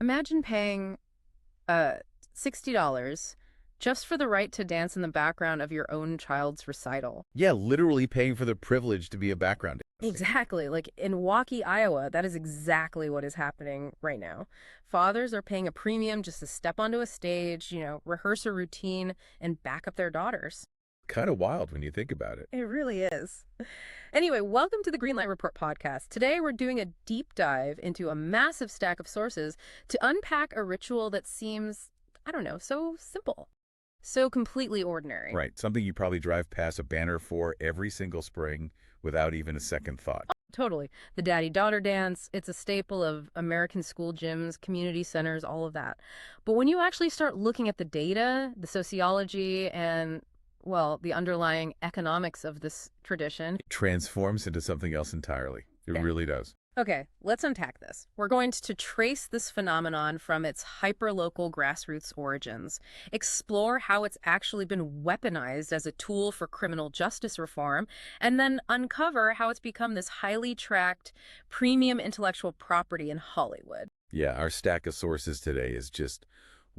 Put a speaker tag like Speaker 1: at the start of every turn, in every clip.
Speaker 1: Imagine paying uh, $60 just for the right to dance in the background of your own child's recital.
Speaker 2: Yeah, literally paying for the privilege to be a background dancer.
Speaker 1: Exactly. Like in Waukee, Iowa, that is exactly what is happening right now. Fathers are paying a premium just to step onto a stage, rehearse a routine, and back up their daughters.
Speaker 2: Kind of wild when you think about it.
Speaker 1: It really is. Anyway, welcome to the Greenlight Report podcast. Today, we're doing a deep dive into a massive stack of sources to unpack a ritual that seems, I don't know, so simple, so completely ordinary.
Speaker 2: Right, something you probably drive past a banner for every single spring without even a second thought.
Speaker 1: Totally. The daddy-daughter dance, it's a staple of American school gyms, community centers, all of that. But when you actually start looking at the data, the sociology, and, well, the underlying economics of this tradition.
Speaker 2: It transforms into something else entirely. It really does.
Speaker 1: Okay, let's unpack this. We're going to trace this phenomenon from its hyperlocal grassroots origins, explore how it's actually been weaponized as a tool for criminal justice reform, and then uncover how it's become this highly tracked, premium intellectual property in Hollywood.
Speaker 2: Yeah, our stack of sources today is just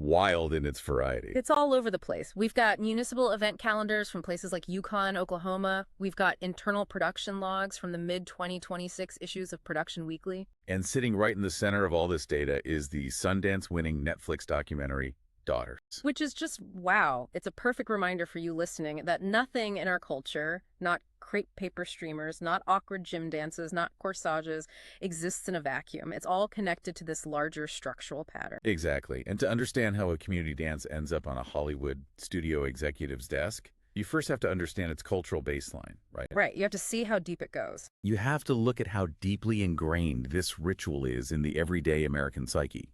Speaker 2: wild in its variety.
Speaker 1: It's all over the place. We've got municipal event calendars from places like Yukon, Oklahoma. We've got internal production logs from the mid-2026 issues of Production Weekly.
Speaker 2: And sitting right in the center of all this data is the Sundance-winning Netflix documentary, Daughters.
Speaker 1: Which is just, wow. It's a perfect reminder for you listening that nothing in our culture, not crepe paper streamers, not awkward gym dances, not corsages, exists in a vacuum. It's all connected to this larger structural pattern.
Speaker 2: Exactly. And to understand how a community dance ends up on a Hollywood studio executive's desk, you first have to understand its cultural baseline, right?
Speaker 1: Right. You have to see how deep it goes.
Speaker 2: You have to look at how deeply ingrained this ritual is in the everyday American psyche.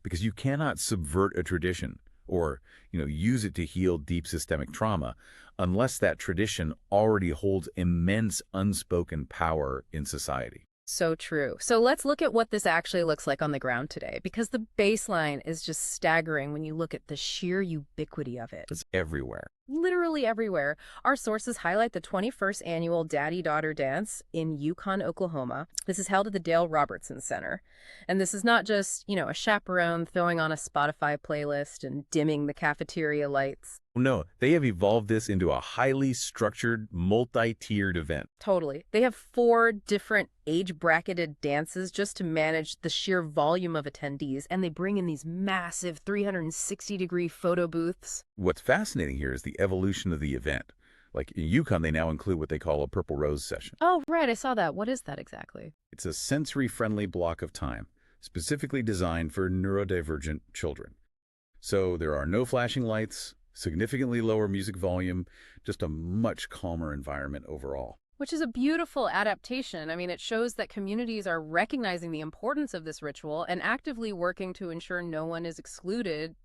Speaker 2: Because you cannot subvert a tradition or, use it to heal deep systemic trauma unless that tradition already holds immense unspoken power in society.
Speaker 1: So true. So let's look at what this actually looks like on the ground today, because the baseline is just staggering when you look at the sheer ubiquity of it.
Speaker 2: It's everywhere.
Speaker 1: Literally everywhere. Our sources highlight the 21st annual Daddy-Daughter Dance in Yukon, Oklahoma. This is held at the Dale Robertson Center. And this is not just, a chaperone throwing on a Spotify playlist and dimming the cafeteria lights.
Speaker 2: No, they have evolved this into a highly structured, multi-tiered event.
Speaker 1: Totally. They have 4 different age-bracketed dances just to manage the sheer volume of attendees, and they bring in these massive 360-degree photo booths.
Speaker 2: What's fascinating here is the evolution of the event. Like in Yukon, they now include what they call a Purple Rose session.
Speaker 1: Oh, right. I saw that. What is that exactly?
Speaker 2: It's a sensory-friendly block of time, specifically designed for neurodivergent children. So there are no flashing lights, significantly lower music volume, just a much calmer environment overall.
Speaker 1: Which is a beautiful adaptation. I mean, it shows that communities are recognizing the importance of this ritual and actively working to ensure no one is excluded,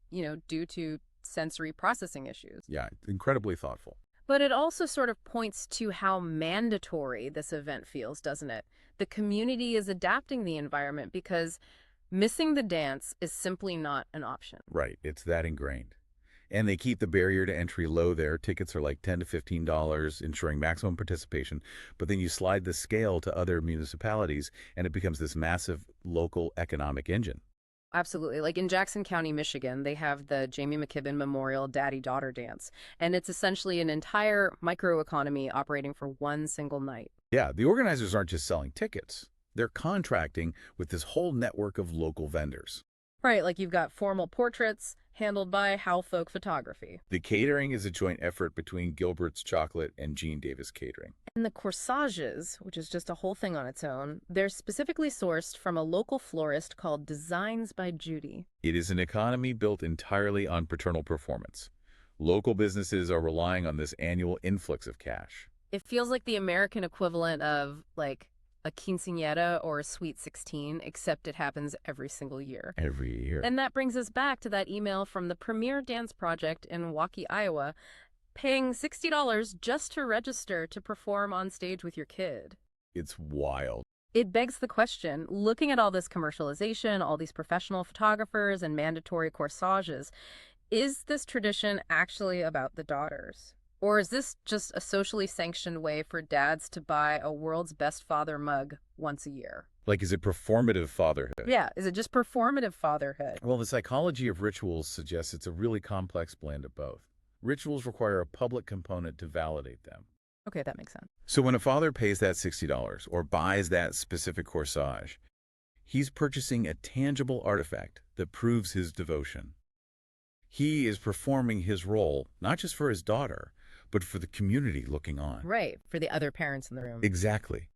Speaker 1: due to sensory processing issues.
Speaker 2: Yeah, incredibly thoughtful.
Speaker 1: But it also sort of points to how mandatory this event feels, doesn't it? The community is adapting the environment because missing the dance is simply not an option.
Speaker 2: Right, it's that ingrained. And they keep the barrier to entry low there. Tickets are like $10 to $15, ensuring maximum participation. But then you slide the scale to other municipalities, and it becomes this massive local economic engine.
Speaker 1: Absolutely. Like in Jackson County, Michigan, they have the Jamie McKibben Memorial Daddy-Daughter Dance. And it's essentially an entire microeconomy operating for one single night.
Speaker 2: Yeah, the organizers aren't just selling tickets. They're contracting with this whole network of local vendors.
Speaker 1: Right, like you've got formal portraits handled by Hal Folk Photography.
Speaker 2: The catering is a joint effort between Gilbert's Chocolate and Gene Davis Catering.
Speaker 1: And the corsages, which is just a whole thing on its own, they're specifically sourced from a local florist called Designs by Judy.
Speaker 2: It is an economy built entirely on paternal performance. Local businesses are relying on this annual influx of cash.
Speaker 1: It feels like the American equivalent of, like, a quinceañera or a Sweet 16, except it happens every single year.
Speaker 2: Every year.
Speaker 1: And that brings us back to that email from the Premier Dance Project in Waukee, Iowa, paying $60 just to register to perform on stage with your kid.
Speaker 2: It's wild.
Speaker 1: It begs the question, looking at all this commercialization, all these professional photographers and mandatory corsages, is this tradition actually about the daughters? Or is this just a socially sanctioned way for dads to buy a world's best father mug once a year?
Speaker 2: Like, is it performative fatherhood?
Speaker 1: Yeah, is it just performative fatherhood?
Speaker 2: Well, the psychology of rituals suggests it's a really complex blend of both. Rituals require a public component to validate them.
Speaker 1: Okay, that makes sense.
Speaker 2: So when a father pays that $60 or buys that specific corsage, he's purchasing a tangible artifact that proves his devotion. He is performing his role, not just for his daughter, but for the community looking on.
Speaker 1: Right, for the other parents in the room.
Speaker 2: Exactly.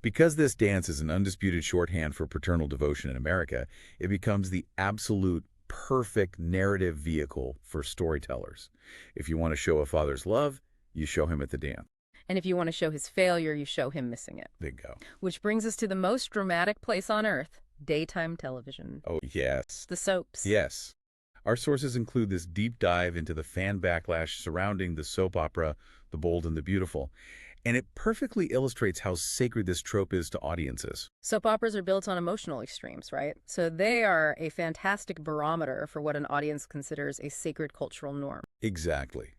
Speaker 2: Because this dance is an undisputed shorthand for paternal devotion in America, it becomes the absolute perfect narrative vehicle for storytellers. If you want to show a father's love, you show him at the dance.
Speaker 1: And if you want to show his failure, you show him missing it.
Speaker 2: Bingo.
Speaker 1: Which brings us to the most dramatic place on earth, daytime television.
Speaker 2: Oh, yes.
Speaker 1: The soaps.
Speaker 2: Yes. Our sources include this deep dive into the fan backlash surrounding the soap opera, The Bold and the Beautiful, and it perfectly illustrates how sacred this trope is to audiences.
Speaker 1: Soap operas are built on emotional extremes, right? So they are a fantastic barometer for what an audience considers a sacred cultural norm.
Speaker 2: Exactly.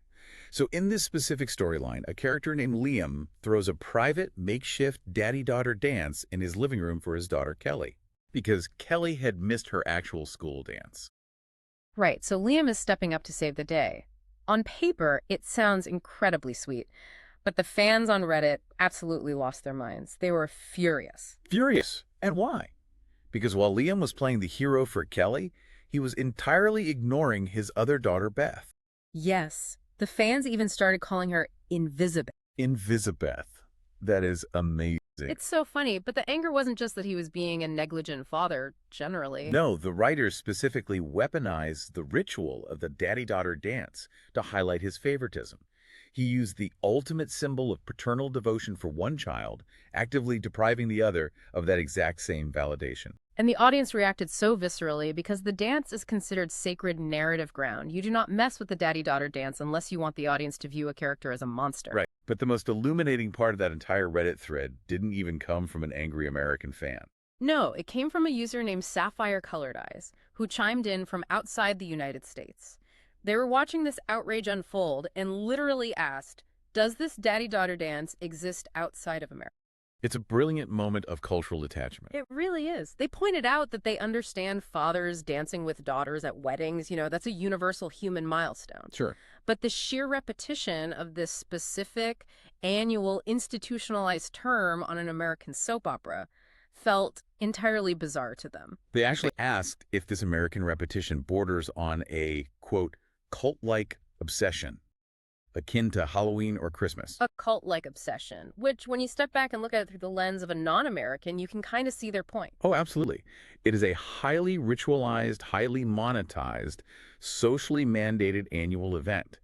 Speaker 2: So in this specific storyline, a character named Liam throws a private, makeshift daddy-daughter dance in his living room for his daughter Kelly, because Kelly had missed her actual school dance.
Speaker 1: Right, so Liam is stepping up to save the day. On paper, it sounds incredibly sweet, but the fans on Reddit absolutely lost their minds. They were furious.
Speaker 2: Furious. And why? Because while Liam was playing the hero for Kelly, he was entirely ignoring his other daughter, Beth.
Speaker 1: Yes, the fans even started calling her Invisibeth.
Speaker 2: Invisibeth. That is amazing.
Speaker 1: It's so funny, but the anger wasn't just that he was being a negligent father, generally.
Speaker 2: No, the writers specifically weaponized the ritual of the daddy-daughter dance to highlight his favoritism. He used the ultimate symbol of paternal devotion for one child, actively depriving the other of that exact same validation.
Speaker 1: And the audience reacted so viscerally because the dance is considered sacred narrative ground. You do not mess with the daddy-daughter dance unless you want the audience to view a character as a monster.
Speaker 2: Right. But the most illuminating part of that entire Reddit thread didn't even come from an angry American fan.
Speaker 1: No, it came from a user named Sapphire Colored Eyes, who chimed in from outside the United States. They were watching this outrage unfold and literally asked, does this daddy-daughter dance exist outside of America?
Speaker 2: It's a brilliant moment of cultural detachment.
Speaker 1: It really is. They pointed out that they understand fathers dancing with daughters at weddings. You know, that's a universal human milestone.
Speaker 2: Sure.
Speaker 1: But the sheer repetition of this specific annual institutionalized term on an American soap opera felt entirely bizarre to them.
Speaker 2: They actually asked if this American repetition borders on a, quote, cult-like obsession, akin to Halloween or Christmas.
Speaker 1: A cult-like obsession, which when you step back and look at it through the lens of a non-American, you can kind of see their point.
Speaker 2: Oh, absolutely. It is a highly ritualized, highly monetized, socially mandated annual event.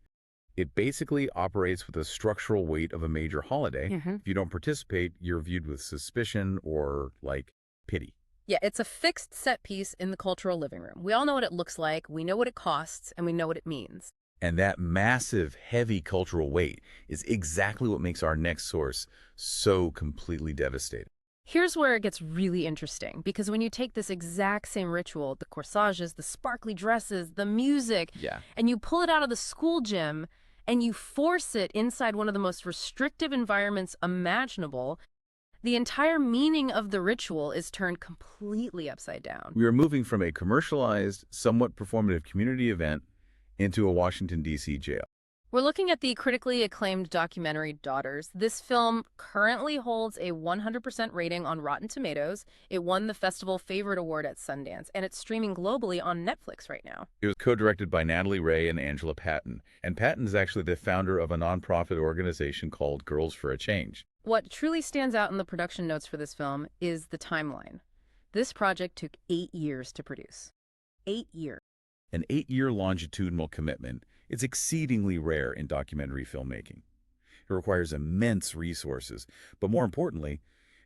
Speaker 2: It basically operates with the structural weight of a major holiday. If you don't participate, you're viewed with suspicion or, like, pity.
Speaker 1: Yeah, it's a fixed set piece in the cultural living room. We all know what it looks like, we know what it costs, and we know what it means.
Speaker 2: And that massive, heavy cultural weight is exactly what makes our next source so completely devastating.
Speaker 1: Here's where it gets really interesting, because when you take this exact same ritual, the corsages, the sparkly dresses, the music, and you pull it out of the school gym and you force it inside one of the most restrictive environments imaginable, the entire meaning of the ritual is turned completely upside down.
Speaker 2: We are moving from a commercialized, somewhat performative community event into a Washington, D.C. jail.
Speaker 1: We're looking at the critically acclaimed documentary Daughters. This film currently holds a 100% rating on Rotten Tomatoes. It won the Festival Favorite Award at Sundance, and it's streaming globally on Netflix right now.
Speaker 2: It was co-directed by Natalie Ray and Angela Patton, and Patton is actually the founder of a nonprofit organization called Girls for a Change.
Speaker 1: What truly stands out in the production notes for this film is the timeline. This project took 8 years to produce. 8 years.
Speaker 2: An 8-year longitudinal commitment is exceedingly rare in documentary filmmaking. It requires immense resources, but more importantly,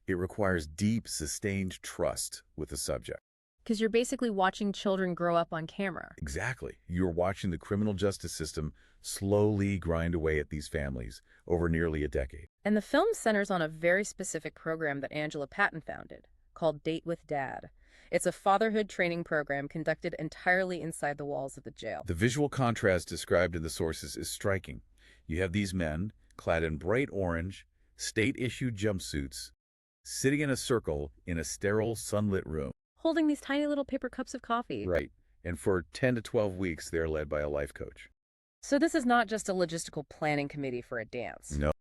Speaker 2: it requires deep, sustained trust with the subject.
Speaker 1: Because you're basically watching children grow up on camera.
Speaker 2: Exactly. You're watching the criminal justice system slowly grind away at these families over nearly a decade.
Speaker 1: And the film centers on a very specific program that Angela Patton founded, called Date with Dad. It's a fatherhood training program conducted entirely inside the walls of the jail.
Speaker 2: The visual contrast described in the sources is striking. You have these men clad in bright orange, state-issued jumpsuits, sitting in a circle in a sterile, sunlit room.
Speaker 1: Holding these tiny little paper cups of coffee.
Speaker 2: Right. And for 10 to 12 weeks, they're led by a life coach.
Speaker 1: So this is not just a logistical planning committee for a dance.
Speaker 2: No.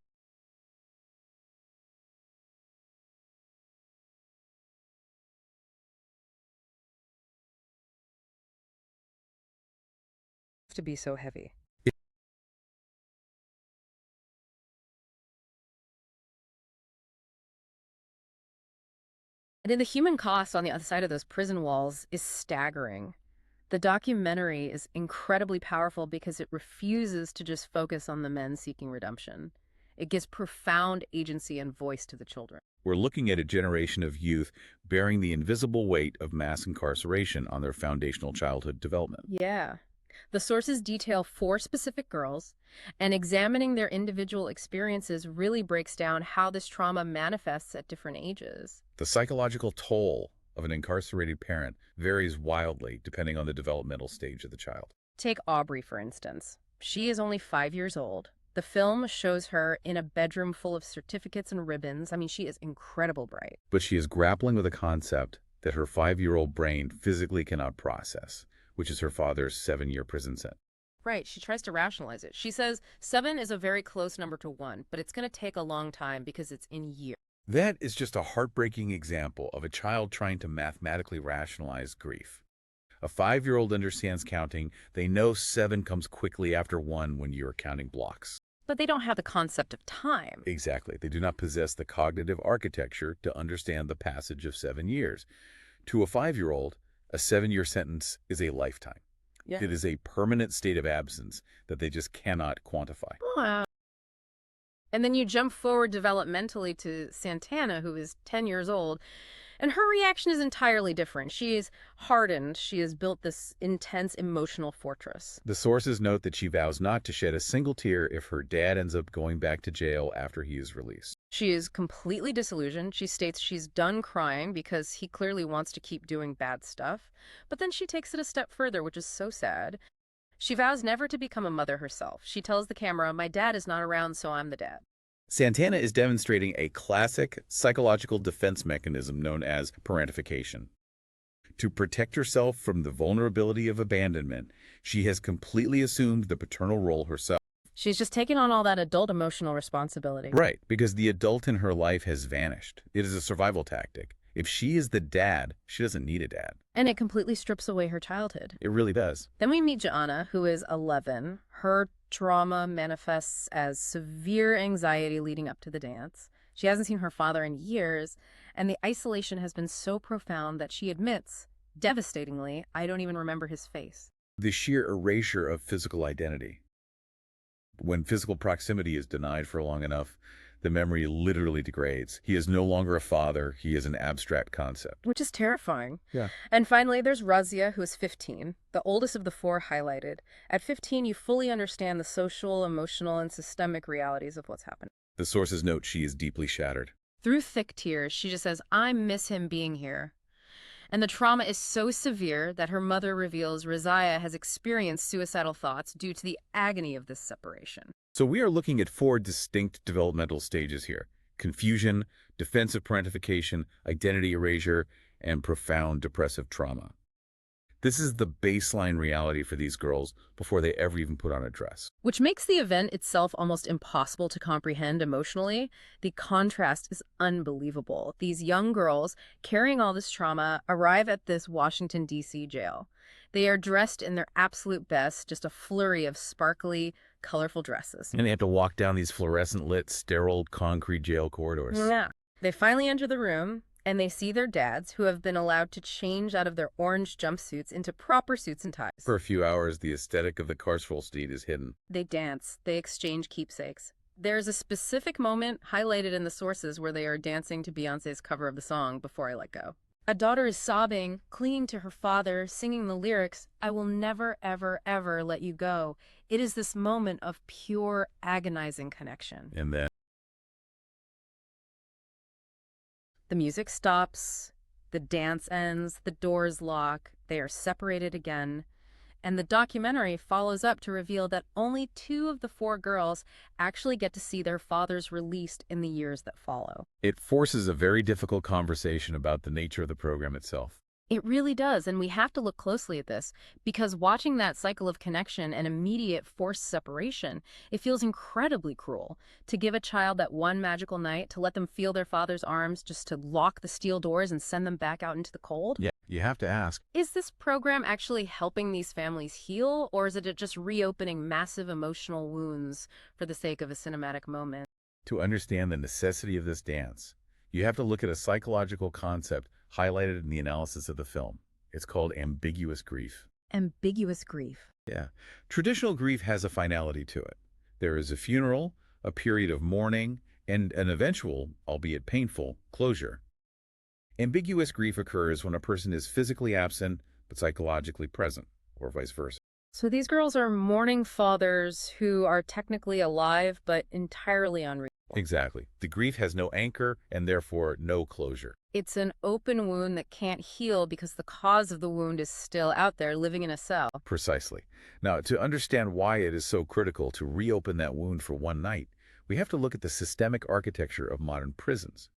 Speaker 1: To be so heavy. And then the human cost on the other side of those prison walls is staggering. The documentary is incredibly powerful because it refuses to just focus on the men seeking redemption. It gives profound agency and voice to the children.
Speaker 2: We're looking at a generation of youth bearing the invisible weight of mass incarceration on their foundational childhood development.
Speaker 1: Yeah. The sources detail 4 specific girls, and examining their individual experiences really breaks down how this trauma manifests at different ages.
Speaker 2: The psychological toll of an incarcerated parent varies wildly depending on the developmental stage of the child.
Speaker 1: Take Aubrey, for instance. She is only 5 years old. The film shows her in a bedroom full of certificates and ribbons. I mean, she is incredibly bright.
Speaker 2: But she is grappling with a concept that her 5-year-old brain physically cannot process, which is her father's 7-year prison sentence.
Speaker 1: Right, she tries to rationalize it. She says 7 is a very close number to 1, but it's going to take a long time because it's in years.
Speaker 2: That is just a heartbreaking example of a child trying to mathematically rationalize grief. A 5-year-old understands counting. They know 7 comes quickly after 1 when you're counting blocks.
Speaker 1: But they don't have the concept of time.
Speaker 2: Exactly. They do not possess the cognitive architecture to understand the passage of 7 years. To a 5-year-old, a 7-year sentence is a lifetime.
Speaker 1: Yeah.
Speaker 2: It is a permanent state of absence that they just cannot quantify.
Speaker 1: Wow. And then you jump forward developmentally to Santana, who is 10 years old, and her reaction is entirely different. She is hardened. She has built this intense emotional fortress.
Speaker 2: The sources note that she vows not to shed a single tear if her dad ends up going back to jail after he is released.
Speaker 1: She is completely disillusioned. She states she's done crying because he clearly wants to keep doing bad stuff. But then she takes it a step further, which is so sad. She vows never to become a mother herself. She tells the camera, "My dad is not around, so I'm the dad."
Speaker 2: Santana is demonstrating a classic psychological defense mechanism known as parentification. To protect herself from the vulnerability of abandonment, she has completely assumed the paternal role herself.
Speaker 1: She's just taken on all that adult emotional responsibility.
Speaker 2: Right, because the adult in her life has vanished. It is a survival tactic. If she is the dad, she doesn't need a dad.
Speaker 1: And it completely strips away her childhood.
Speaker 2: It really does.
Speaker 1: Then we meet Joanna, who is 11. Her trauma manifests as severe anxiety leading up to the dance. She hasn't seen her father in years, and the isolation has been so profound that she admits, devastatingly, "I don't even remember his face."
Speaker 2: The sheer erasure of physical identity. When physical proximity is denied for long enough, the memory literally degrades. He is no longer a father. He is an abstract concept.
Speaker 1: Which is terrifying.
Speaker 2: Yeah.
Speaker 1: And finally, there's Razia, who is 15, the oldest of the 4 highlighted. At 15, you fully understand the social, emotional, and systemic realities of what's happening.
Speaker 2: The sources note she is deeply shattered.
Speaker 1: Through thick tears, she just says, "I miss him being here." And the trauma is so severe that her mother reveals Razia has experienced suicidal thoughts due to the agony of this separation.
Speaker 2: So we are looking at 4 distinct developmental stages here: confusion, defensive parentification, identity erasure, and profound depressive trauma. This is the baseline reality for these girls before they ever even put on a dress.
Speaker 1: Which makes the event itself almost impossible to comprehend emotionally. The contrast is unbelievable. These young girls, carrying all this trauma, arrive at this Washington, D.C. jail. They are dressed in their absolute best, just a flurry of sparkly, colorful dresses.
Speaker 2: And they have to walk down these fluorescent-lit, sterile concrete jail corridors.
Speaker 1: Yeah. They finally enter the room, and they see their dads, who have been allowed to change out of their orange jumpsuits into proper suits and ties.
Speaker 2: For a few hours, the aesthetic of the carceral state is hidden.
Speaker 1: They dance. They exchange keepsakes. There's a specific moment highlighted in the sources where they are dancing to Beyoncé's cover of the song, "Before I Let Go." A daughter is sobbing, clinging to her father, singing the lyrics, "I will never, ever, ever let you go." It is this moment of pure, agonizing connection.
Speaker 2: And then
Speaker 1: The music stops, the dance ends, the doors lock, they are separated again, And the documentary follows up to reveal that only 2 of the 4 girls actually get to see their fathers released in the years that follow.
Speaker 2: It forces a very difficult conversation about the nature of the program itself.
Speaker 1: It really does, and we have to look closely at this, because watching that cycle of connection and immediate forced separation, it feels incredibly cruel. To give a child that one magical night, to let them feel their father's arms, just to lock the steel doors and send them back out into the cold?
Speaker 2: Yeah, you have to ask.
Speaker 1: Is this program actually helping these families heal, or is it just reopening massive emotional wounds for the sake of a cinematic moment?
Speaker 2: To understand the necessity of this dance, you have to look at a psychological concept highlighted in the analysis of the film. It's called ambiguous grief.
Speaker 1: Ambiguous grief.
Speaker 2: Yeah. Traditional grief has a finality to it. There is a funeral, a period of mourning, and an eventual, albeit painful, closure. Ambiguous grief occurs when a person is physically absent but psychologically present, or vice versa.
Speaker 1: So these girls are mourning fathers who are technically alive but entirely unreal.
Speaker 2: Exactly. The grief has no anchor and therefore no closure.
Speaker 1: It's an open wound that can't heal because the cause of the wound is still out there, living in a cell.
Speaker 2: Precisely. Now, to understand why it is so critical to reopen that wound for one night, we have to look at the systemic architecture of modern prisons.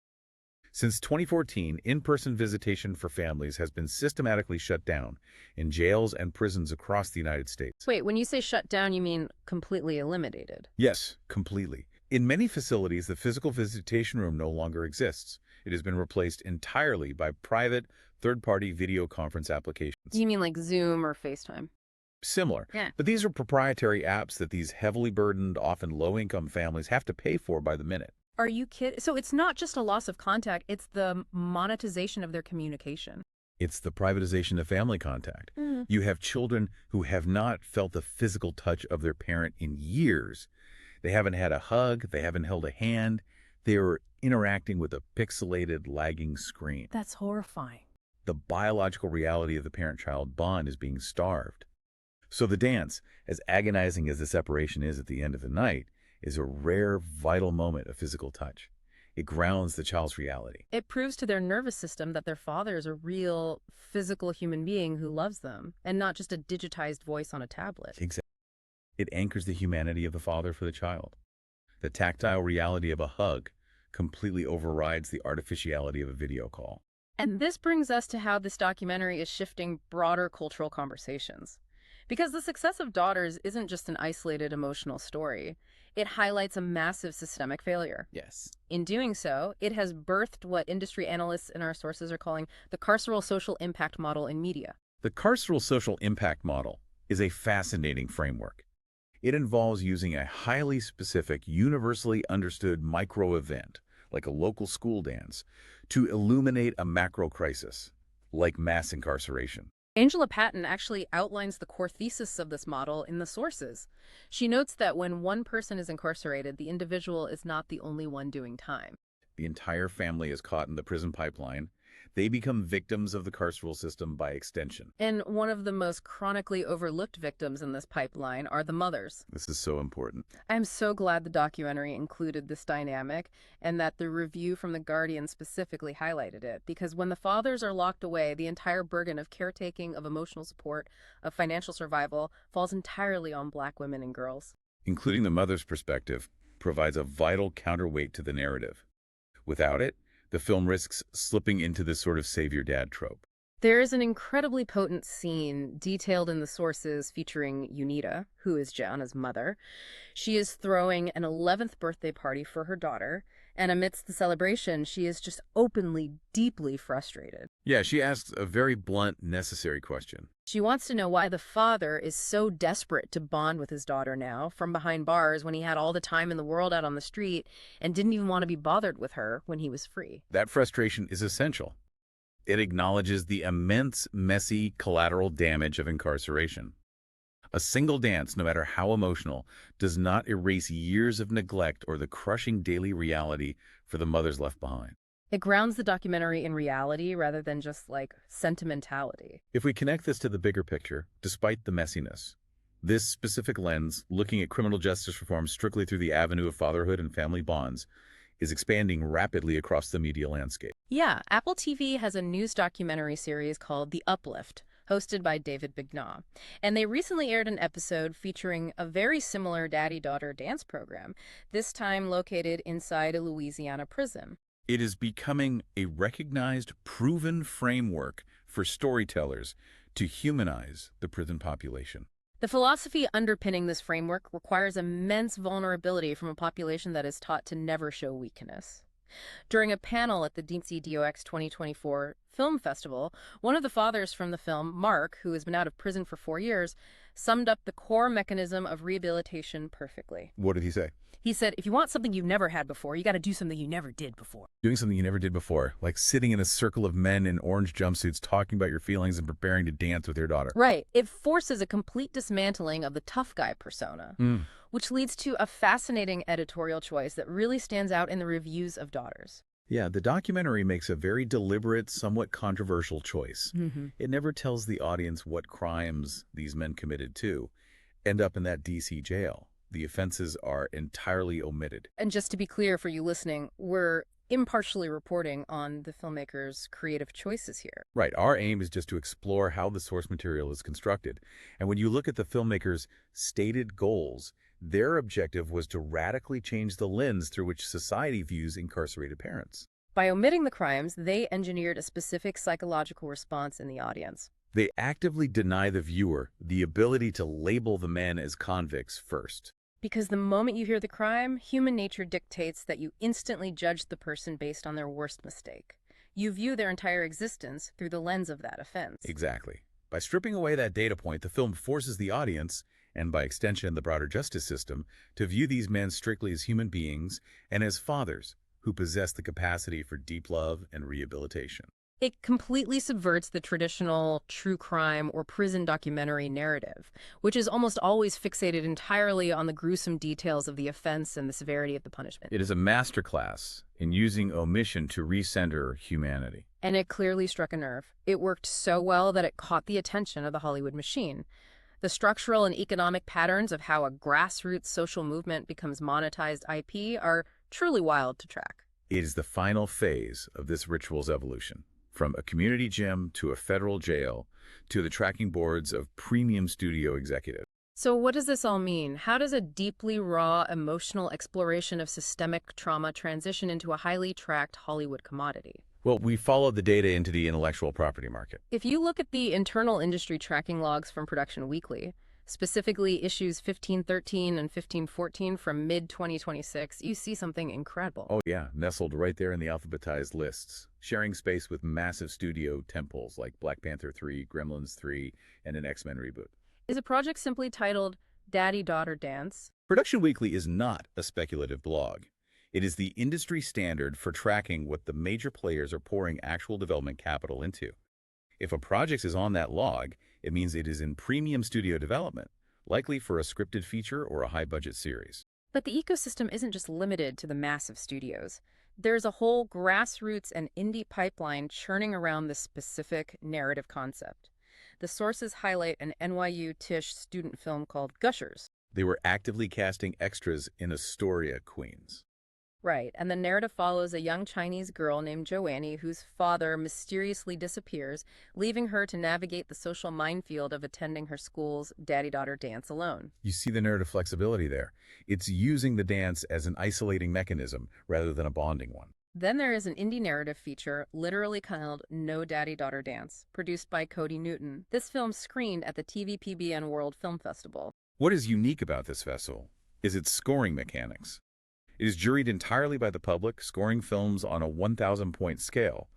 Speaker 2: Since 2014, in-person visitation for families has been systematically shut down in jails and prisons across the United States.
Speaker 1: Wait, when you say shut down, you mean completely eliminated?
Speaker 2: Yes, completely. In many facilities, the physical visitation room no longer exists. It has been replaced entirely by private, third-party video conference applications.
Speaker 1: You mean like Zoom or FaceTime?
Speaker 2: Similar.
Speaker 1: Yeah.
Speaker 2: But these are proprietary apps that these heavily burdened, often low-income families have to pay for by the minute.
Speaker 1: Are you kidding? So it's not just a loss of contact, it's the monetization of their communication.
Speaker 2: It's the privatization of family contact. You have children who have not felt the physical touch of their parent in years. They haven't had a hug. They haven't held a hand. They are interacting with a pixelated, lagging screen.
Speaker 1: That's horrifying.
Speaker 2: The biological reality of the parent-child bond is being starved. So the dance, as agonizing as the separation is at the end of the night, is a rare, vital moment of physical touch. It grounds the child's reality.
Speaker 1: It proves to their nervous system that their father is a real, physical human being who loves them, and not just a digitized voice on a tablet.
Speaker 2: Exactly. It anchors the humanity of the father for the child. The tactile reality of a hug completely overrides the artificiality of a video call.
Speaker 1: And this brings us to how this documentary is shifting broader cultural conversations. Because the success of Daughters isn't just an isolated emotional story. It highlights a massive systemic failure.
Speaker 2: Yes.
Speaker 1: In doing so, it has birthed what industry analysts in our sources are calling the carceral social impact model in media.
Speaker 2: The carceral social impact model is a fascinating framework. It involves using a highly specific, universally understood micro-event, like a local school dance, to illuminate a macro crisis, like mass incarceration.
Speaker 1: Angela Patton actually outlines the core thesis of this model in the sources. She notes that when one person is incarcerated, the individual is not the only one doing time.
Speaker 2: The entire family is caught in the prison pipeline. They become victims of the carceral system by extension.
Speaker 1: And one of the most chronically overlooked victims in this pipeline are the mothers.
Speaker 2: This is so important.
Speaker 1: I'm so glad the documentary included this dynamic and that the review from The Guardian specifically highlighted it, because when the fathers are locked away, the entire burden of caretaking, of emotional support, of financial survival falls entirely on Black women and girls.
Speaker 2: Including the mother's perspective provides a vital counterweight to the narrative. Without it, the film risks slipping into this sort of savior-dad trope.
Speaker 1: There is an incredibly potent scene detailed in the sources featuring Unita, who is Gianna's mother. She is throwing an 11th birthday party for her daughter, and amidst the celebration, she is just openly, deeply frustrated.
Speaker 2: Yeah, she asks a very blunt, necessary question.
Speaker 1: She wants to know why the father is so desperate to bond with his daughter now, from behind bars, when he had all the time in the world out on the street and didn't even want to be bothered with her when he was free.
Speaker 2: That frustration is essential. It acknowledges the immense, messy collateral damage of incarceration. A single dance, no matter how emotional, does not erase years of neglect or the crushing daily reality for the mothers left behind.
Speaker 1: It grounds the documentary in reality rather than just, like, sentimentality.
Speaker 2: If we connect this to the bigger picture, despite the messiness, this specific lens, looking at criminal justice reform strictly through the avenue of fatherhood and family bonds, is expanding rapidly across the media landscape.
Speaker 1: Yeah, Apple TV has a news documentary series called The Uplift, hosted by David Bignaw. And they recently aired an episode featuring a very similar daddy-daughter dance program, this time located inside a Louisiana prison.
Speaker 2: It is becoming a recognized, proven framework for storytellers to humanize the prison population.
Speaker 1: The philosophy underpinning this framework requires immense vulnerability from a population that is taught to never show weakness. During a panel at the DCDOX 2024 Film Festival, one of the fathers from the film, Mark, who has been out of prison for 4 years, summed up the core mechanism of rehabilitation perfectly.
Speaker 2: What did he say?
Speaker 1: He said, if you want something you've never had before, you got to do something you never did before.
Speaker 2: Doing something you never did before, like sitting in a circle of men in orange jumpsuits talking about your feelings and preparing to dance with your daughter.
Speaker 1: Right. It forces a complete dismantling of the tough guy persona, which leads to a fascinating editorial choice that really stands out in the reviews of Daughters.
Speaker 2: Yeah, the documentary makes a very deliberate, somewhat controversial choice. It never tells the audience what crimes these men committed to end up in that D.C. jail. The offenses are entirely omitted.
Speaker 1: And just to be clear for you listening, we're impartially reporting on the filmmakers' creative choices here.
Speaker 2: Right. Our aim is just to explore how the source material is constructed. And when you look at the filmmakers' stated goals, their objective was to radically change the lens through which society views incarcerated parents.
Speaker 1: By omitting the crimes, they engineered a specific psychological response in the audience.
Speaker 2: They actively deny the viewer the ability to label the men as convicts first.
Speaker 1: Because the moment you hear the crime, human nature dictates that you instantly judge the person based on their worst mistake. You view their entire existence through the lens of that offense.
Speaker 2: Exactly. By stripping away that data point, the film forces the audience, and by extension the broader justice system, to view these men strictly as human beings and as fathers who possess the capacity for deep love and rehabilitation.
Speaker 1: It completely subverts the traditional true crime or prison documentary narrative, which is almost always fixated entirely on the gruesome details of the offense and the severity of the punishment.
Speaker 2: It is a masterclass in using omission to recenter humanity.
Speaker 1: And it clearly struck a nerve. It worked so well that it caught the attention of the Hollywood machine. The structural and economic patterns of how a grassroots social movement becomes monetized IP are truly wild to track.
Speaker 2: It is the final phase of this ritual's evolution. From a community gym to a federal jail to the tracking boards of premium studio executives.
Speaker 1: So what does this all mean? How does a deeply raw, emotional exploration of systemic trauma transition into a highly tracked Hollywood commodity?
Speaker 2: Well, we followed the data into the intellectual property market.
Speaker 1: If you look at the internal industry tracking logs from Production Weekly, specifically issues 1513 and 1514 from mid-2026, you see something incredible.
Speaker 2: Oh yeah, nestled right there in the alphabetized lists, sharing space with massive studio tentpoles like Black Panther 3, Gremlins 3, and an X-Men reboot.
Speaker 1: Is a project simply titled Daddy-Daughter Dance?
Speaker 2: Production Weekly is not a speculative blog. It is the industry standard for tracking what the major players are pouring actual development capital into. If a project is on that log, it means it is in premium studio development, likely for a scripted feature or a high-budget series.
Speaker 1: But the ecosystem isn't just limited to the massive studios. There's a whole grassroots and indie pipeline churning around this specific narrative concept. The sources highlight an NYU Tisch student film called Gushers.
Speaker 2: They were actively casting extras in Astoria, Queens.
Speaker 1: Right, and the narrative follows a young Chinese girl named Joannie whose father mysteriously disappears, leaving her to navigate the social minefield of attending her school's daddy-daughter dance alone.
Speaker 2: You see the narrative flexibility there. It's using the dance as an isolating mechanism rather than a bonding one.
Speaker 1: Then there is an indie narrative feature, literally called No Daddy-Daughter Dance, produced by Cody Newton. This film screened at the TVPBN World Film Festival.
Speaker 2: What is unique about this festival is its scoring mechanics. It is juried entirely by the public, scoring films on a 1,000-point scale,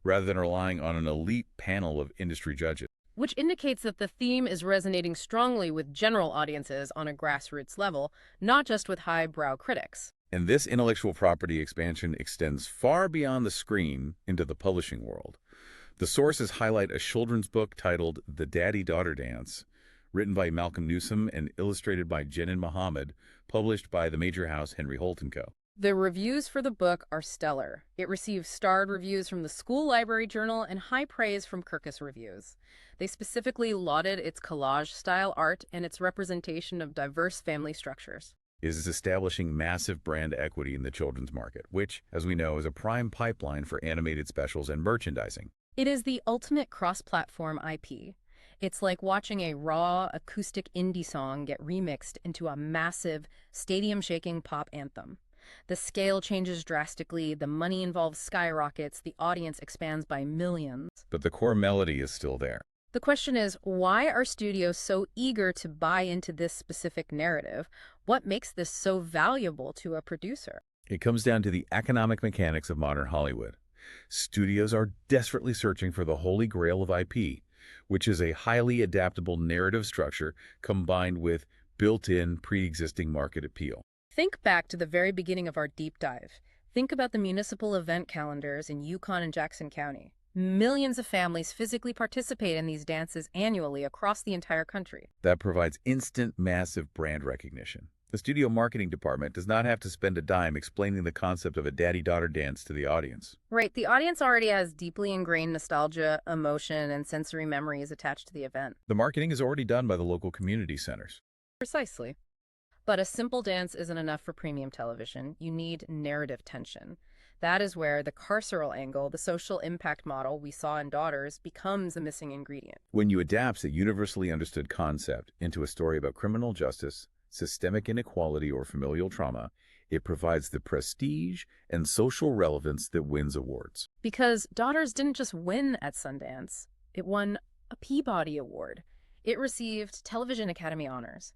Speaker 2: rather than relying on an elite panel of industry judges.
Speaker 1: Which indicates that the theme is resonating strongly with general audiences on a grassroots level, not just with highbrow critics.
Speaker 2: And this intellectual property expansion extends far beyond the screen into the publishing world. The sources highlight a children's book titled The Daddy-Daughter Dance, written by Malcolm Newsome and illustrated by Jenin Mohammed, published by the major house Henry Holt & Co.
Speaker 1: The reviews for the book are stellar. It received starred reviews from the School Library Journal and high praise from Kirkus Reviews. They specifically lauded its collage-style art and its representation of diverse family structures.
Speaker 2: It is establishing massive brand equity in the children's market, which, as we know, is a prime pipeline for animated specials and merchandising.
Speaker 1: It is the ultimate cross-platform IP. It's like watching a raw, acoustic indie song get remixed into a massive, stadium-shaking pop anthem. The scale changes drastically, the money involved skyrockets, the audience expands by millions.
Speaker 2: But the core melody is still there.
Speaker 1: The question is, why are studios so eager to buy into this specific narrative? What makes this so valuable to a producer?
Speaker 2: It comes down to the economic mechanics of modern Hollywood. Studios are desperately searching for the holy grail of IP, which is a highly adaptable narrative structure combined with built-in, pre-existing market appeal.
Speaker 1: Think back to the very beginning of our deep dive. Think about the municipal event calendars in Yukon and Jackson County. Millions of families physically participate in these dances annually across the entire country.
Speaker 2: That provides instant, massive brand recognition. The studio marketing department does not have to spend a dime explaining the concept of a daddy-daughter dance to the audience.
Speaker 1: Right, the audience already has deeply ingrained nostalgia, emotion, and sensory memories attached to the event.
Speaker 2: The marketing is already done by the local community centers.
Speaker 1: Precisely. But a simple dance isn't enough for premium television. You need narrative tension. That is where the carceral angle, the social impact model we saw in Daughters, becomes a missing ingredient.
Speaker 2: When you adapt a universally understood concept into a story about criminal justice, systemic inequality, or familial trauma, it provides the prestige and social relevance that wins awards.
Speaker 1: Because Daughters didn't just win at Sundance, it won a Peabody Award. It received Television Academy honors.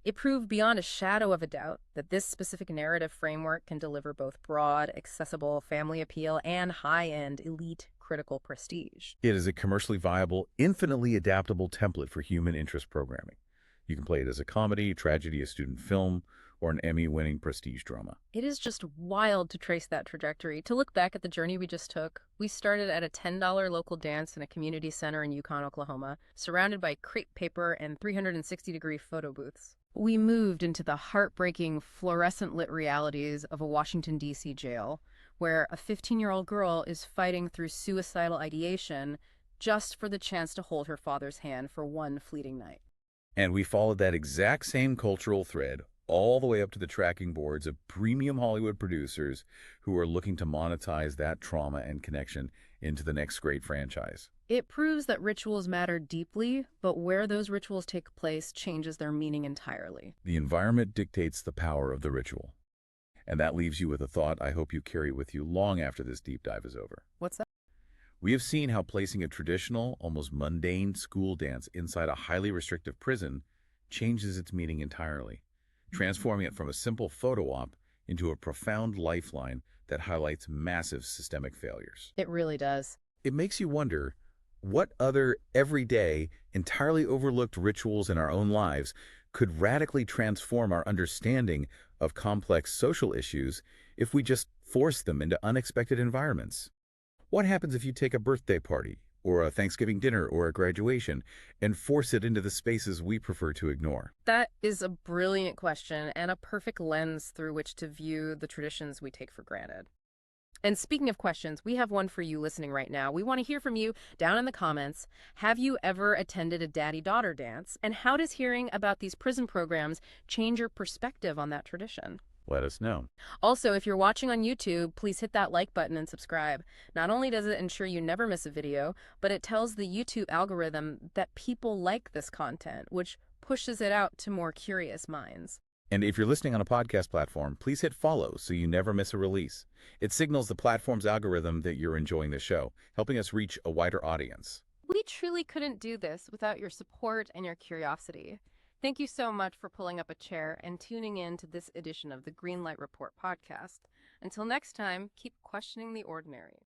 Speaker 1: It proved beyond a shadow of a doubt that this specific narrative framework can deliver both broad, accessible family appeal and high-end, elite, critical prestige.
Speaker 2: It is a commercially viable, infinitely adaptable template for human interest programming. You can play it as a comedy, tragedy, a student film, or an Emmy-winning prestige drama.
Speaker 1: It is just wild to trace that trajectory, to look back at the journey we just took. We started at a $10 local dance in a community center in Yukon, Oklahoma, surrounded by crepe paper and 360-degree photo booths. We moved into the heartbreaking, fluorescent-lit realities of a Washington, D.C. jail, where a 15-year-old girl is fighting through suicidal ideation just for the chance to hold her father's hand for one fleeting night.
Speaker 2: And we followed that exact same cultural thread all the way up to the tracking boards of premium Hollywood producers who are looking to monetize that trauma and connection into the next great franchise.
Speaker 1: It proves that rituals matter deeply, but where those rituals take place changes their meaning entirely.
Speaker 2: The environment dictates the power of the ritual. And that leaves you with a thought I hope you carry with you long after this deep dive is over.
Speaker 1: What's that?
Speaker 2: We have seen how placing a traditional, almost mundane school dance inside a highly restrictive prison changes its meaning entirely, transforming it from a simple photo op into a profound lifeline that highlights massive systemic failures.
Speaker 1: It really does.
Speaker 2: It makes you wonder, what other everyday, entirely overlooked rituals in our own lives could radically transform our understanding of complex social issues if we just force them into unexpected environments? What happens if you take a birthday party, or a Thanksgiving dinner, or a graduation, and force it into the spaces we prefer to ignore?
Speaker 1: That is a brilliant question and a perfect lens through which to view the traditions we take for granted. And speaking of questions, we have one for you listening right now. We want to hear from you down in the comments. Have you ever attended a daddy-daughter dance? And how does hearing about these prison programs change your perspective on that tradition?
Speaker 2: Let us know.
Speaker 1: Also, if you're watching on YouTube, please hit that like button and subscribe. Not only does it ensure you never miss a video, but it tells the YouTube algorithm that people like this content, which pushes it out to more curious minds.
Speaker 2: And if you're listening on a podcast platform, please hit follow so you never miss a release. It signals the platform's algorithm that you're enjoying the show, helping us reach a wider audience.
Speaker 1: We truly couldn't do this without your support and your curiosity. Thank you so much for pulling up a chair and tuning in to this edition of the Greenlight Report podcast. Until next time, keep questioning the ordinary.